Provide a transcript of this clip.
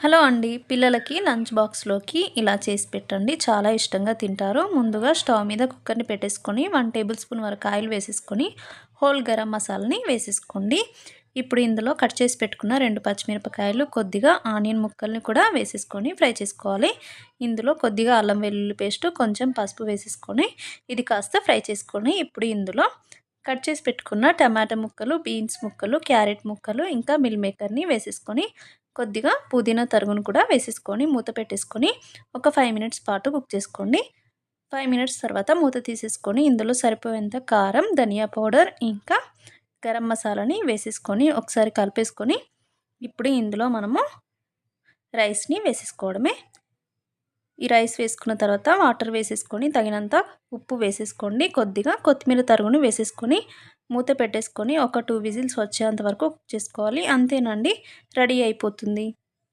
Hello అండి. పిల్లలకి lunch బాక్స్‌లోకి ఇలా చేసి పెట్టండి. చాలా ఇష్టంగా తింటారు. ముందుగా స్టవ్ మీద కుక్కర్‌ని పెట్టేసుకొని 1 టేబుల్ స్పూన్ వరకు ఆయిల్ వేసేసుకొని హోల్ గరం మసాలాని వేసేసుకోండి. ఇప్పుడు ఇందులో కట్ చేసి పెట్టుకున్న 2 పచ్చిమిరపకాయలు, కొద్దిగా ఆనియన్ ముక్కల్ని కూడా వేసేసుకొని ఫ్రై చేసుకోవాలి. ఇందులో కొద్దిగా అల్లం వెల్లుల్లి పేస్టు, కొంచెం పసుపు వేసేసుకొని ఇది కాస్త ఫ్రై చేసుకొని ఇప్పుడు ఇందులో కట్ చేసి పెట్టుకున్న టమాటా ముక్కలు, బీన్స్ ముక్కలు, క్యారెట్ ముక్కలు, ఇంకా మిల్ మేకర్‌ని వేసేసుకొని కొద్దిగా పుదీనా తరుగును కూడా వేసేసుకొని మూత పెట్టేసుకొని ఒక 5 మినిట్స్ పాటు కుక్ చేసుకోండి. 5 మినిట్స్ తర్వాత మూత తీసేసుకొని ఇందులో సరిపోయేంత కారం, ధనియా పౌడర్, ఇంకా గరం మసాలాని వేసేసుకొని ఒకసారి కలిపేసుకొని ఇప్పుడు ఇందులో మనము రైస్‌ని వేసేసుకోవడమే. ఈ రైస్ వేసుకున్న తర్వాత వాటర్ వేసేసుకొని తగినంత ఉప్పు వేసేసుకోండి. కొద్దిగా కొత్తిమీర తరుగును వేసేసుకొని మూత పెట్టేసుకొని ఒక 2 విజిల్స్ వచ్చేంత వరకు కుక్ చేసుకోవాలి. అంతేనండి, రెడీ అయిపోతుంది.